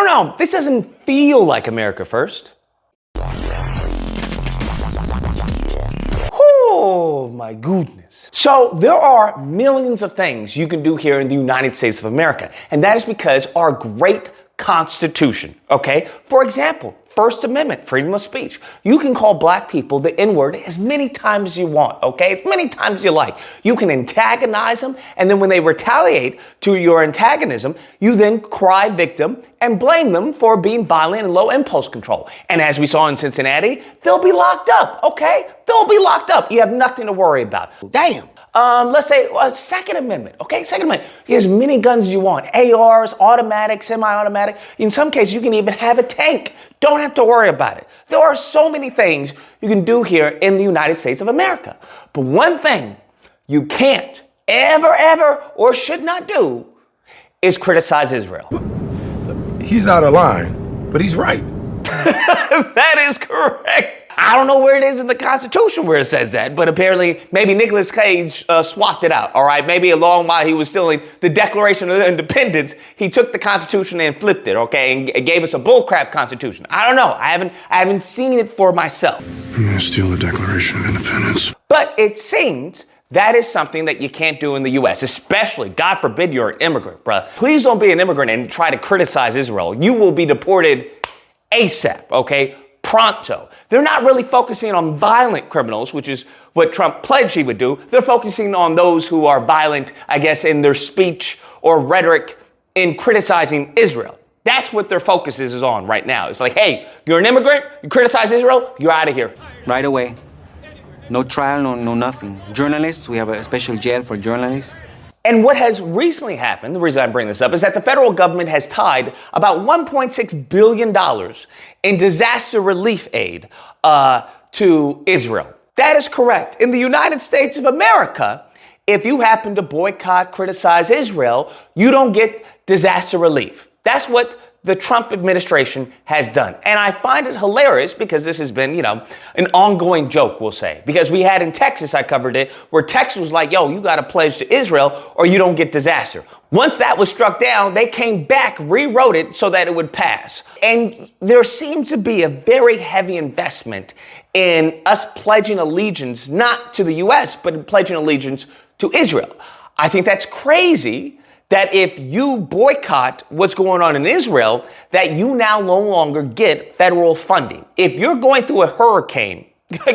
know. This doesn't feel like America first. Oh my goodness. So there are millions of things you can do here in the United States of America. And that is because our great Constitution, okay? For example, First Amendment, freedom of speech. You can call black people the N-word as many times as you want, okay? As many times as you like. You can antagonize them, and then when they retaliate to your antagonism, you then cry victim and blame them for being violent and low impulse control. And as we saw in Cincinnati, they'll be locked up, okay? They'll be locked up. You have nothing to worry about. Damn. Let's say Second Amendment, okay? Second Amendment. You have as many guns as you want. ARs, automatic, semi-automatic. In some cases, you can even have a tank. Don't have to worry about it. There are so many things you can do here in the United States of America. But one thing you can't ever, or should not do is criticize Israel. He's out of line, but he's right. That is correct. I don't know where it is in the Constitution where it says that, but apparently maybe Nicolas Cage swapped it out, all right? Maybe along while he was still in the Declaration of Independence, he took the Constitution and flipped it, okay, and gave us a bullcrap Constitution. I don't know. I haven't seen it for myself. I'm gonna steal the Declaration of Independence. But it seems that is something that you can't do in the U.S., especially, God forbid, you're an immigrant, bruh. Please don't be an immigrant and try to criticize Israel. You will be deported ASAP, okay? Pronto. They're not really focusing on violent criminals, which is what Trump pledged he would do. They're focusing on those who are violent, I guess, in their speech or rhetoric in criticizing Israel. That's what their focus is on right now. It's like, hey, you're an immigrant, you criticize Israel, you're out of here. Right away. No trial, no nothing. Journalists, we have a special jail for journalists. And what has recently happened, the reason I bring this up, is that the federal government has tied about $1.6 billion in disaster relief aid to Israel. That is correct. In the United States of America, if you happen to boycott, criticize Israel, you don't get disaster relief. That's what the Trump administration has done. And I find it hilarious because this has been, an ongoing joke, we'll say. Because we had in Texas, I covered it, where Texas was like, yo, you got to pledge to Israel or you don't get disaster. Once that was struck down, they came back, rewrote it so that it would pass. And there seems to be a very heavy investment in us pledging allegiance, not to the U.S., but pledging allegiance to Israel. I think that's crazy. That if you boycott what's going on in Israel, that you now no longer get federal funding. If you're going through a hurricane,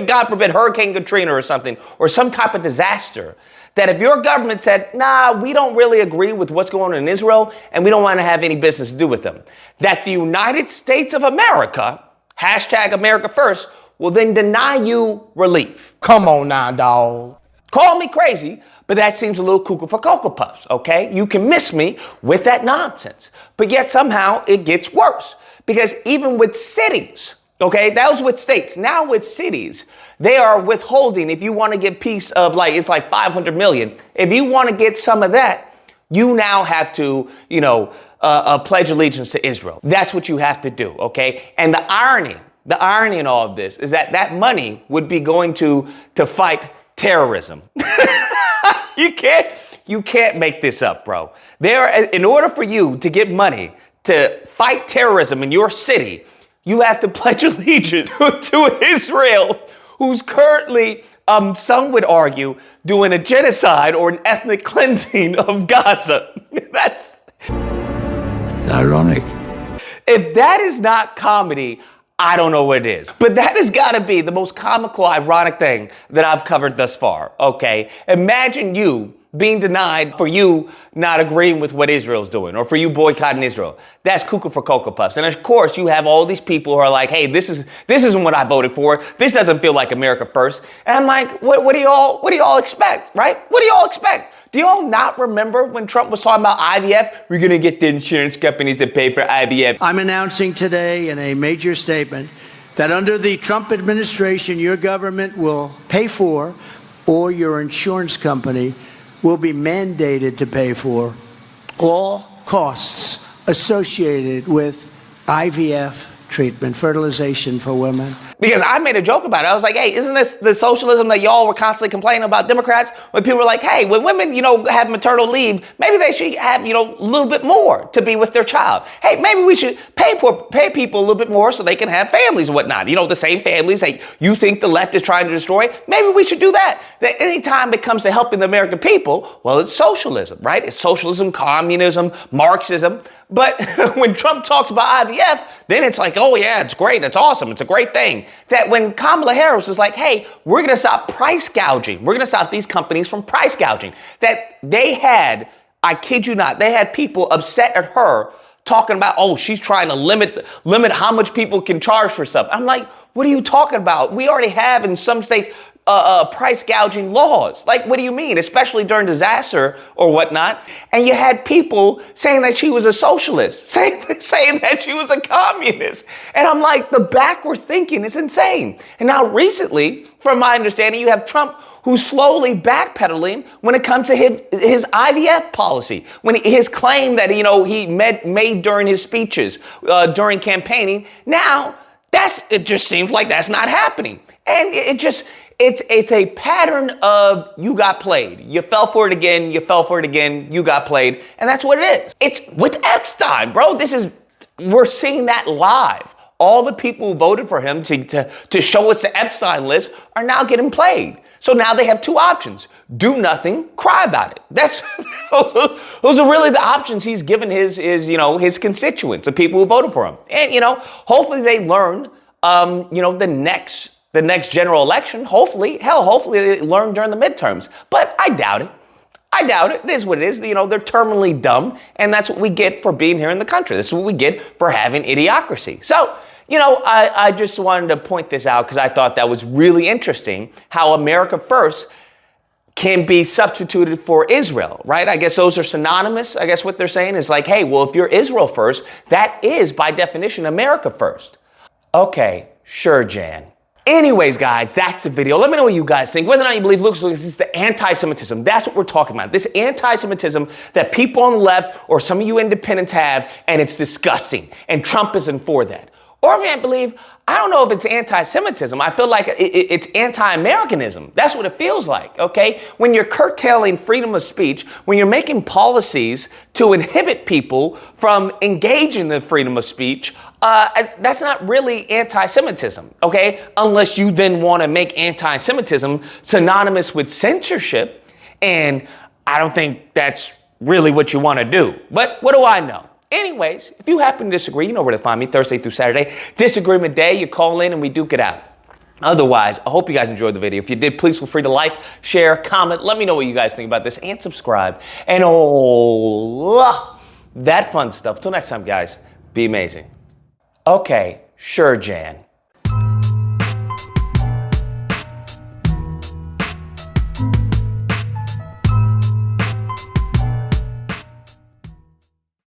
God forbid, Hurricane Katrina or something, or some type of disaster, that if your government said, nah, we don't really agree with what's going on in Israel, and we don't want to have any business to do with them, that the United States of America, hashtag America First, will then deny you relief. Come on now, dawg. Call me crazy, but that seems a little cuckoo for Cocoa Puffs, okay? You can miss me with that nonsense. But yet somehow it gets worse. Because even with cities, okay, that was with states. Now with cities, they are withholding. If you want to get a piece of it's like 500 million. If you want to get some of that, you now have to, pledge allegiance to Israel. That's what you have to do, okay? And the irony in all of this is that money would be going to fight terrorism. You can't make this up, bro. In order for you to get money to fight terrorism in your city, you have to pledge allegiance to Israel, who's currently, some would argue, doing a genocide or an ethnic cleansing of Gaza. That's ironic. If that is not comedy, I don't know what it is. But that has got to be the most comical, ironic thing that I've covered thus far, okay? Imagine you being denied for you not agreeing with what Israel's doing or for you boycotting Israel. That's cuckoo for Cocoa Puffs. And of course, you have all these people who are like, hey, this isn't what I voted for. This doesn't feel like America first. And I'm like, what do y'all expect, right? What do y'all expect? Do y'all not remember when Trump was talking about IVF? We're going to get the insurance companies to pay for IVF. I'm announcing today in a major statement that under the Trump administration, your government will pay for, or your insurance company will be mandated to pay for, all costs associated with IVF treatment, fertilization for women. Because I made a joke about it. I was like, hey, isn't this the socialism that y'all were constantly complaining about Democrats? When people were like, hey, when women, have maternal leave, maybe they should have, a little bit more to be with their child. Hey, maybe we should pay people a little bit more so they can have families and whatnot. The same families that you think the left is trying to destroy. Maybe we should do that. That anytime it comes to helping the American people, well, it's socialism, right? It's socialism, communism, Marxism. But when Trump talks about IVF, then it's like, oh yeah, it's great. It's awesome. It's a great thing. That when Kamala Harris is like, hey, we're going to stop price gouging. We're going to stop these companies from price gouging. That they had, I kid you not, they had people upset at her talking about, oh, she's trying to limit how much people can charge for stuff. I'm like, what are you talking about? We already have in some states price gouging laws. Like, what do you mean? Especially during disaster or whatnot. And you had people saying that she was a socialist, saying that she was a communist. And I'm like, the backwards thinking is insane. And now recently, from my understanding, you have Trump who's slowly backpedaling when it comes to his IVF policy, when his claim that, he made during his speeches, during campaigning. Now, it just seems like that's not happening. And it's a pattern of you got played. You fell for it again. You fell for it again. You got played. And that's what it is. It's with Epstein, bro. We're seeing that live. All the people who voted for him to show us the Epstein list are now getting played. So now they have two options. Do nothing, cry about it. Those are really the options he's given his constituents, the people who voted for him. And, hopefully they learn, the next general election, hopefully they learn during the midterms. But I doubt it. It is what it is. They're terminally dumb, and that's what we get for being here in the country. This is what we get for having idiocracy. So, I just wanted to point this out because I thought that was really interesting how America First can be substituted for Israel, right? I guess those are synonymous. I guess what they're saying is like, hey, well, if you're Israel first, that is by definition America first. Okay, sure, Jan. Anyways, guys, that's the video. Let me know what you guys think. Whether or not you believe Lucas is the anti-Semitism. That's what we're talking about. This anti-Semitism that people on the left or some of you independents have, and it's disgusting. And Trump isn't for that. Or if you don't believe, I don't know if it's anti-Semitism. I feel like it's anti-Americanism. That's what it feels like, okay? When you're curtailing freedom of speech, when you're making policies to inhibit people from engaging in freedom of speech, that's not really anti-Semitism, okay? Unless you then want to make anti-Semitism synonymous with censorship, and I don't think that's really what you want to do. But what do I know? Anyways, if you happen to disagree, you know where to find me Thursday through Saturday. Disagreement day, you call in and we duke it out. Otherwise, I hope you guys enjoyed the video. If you did, please feel free to like, share, comment. Let me know what you guys think about this and subscribe. And that fun stuff. Till next time, guys, be amazing. Okay, sure, Jan.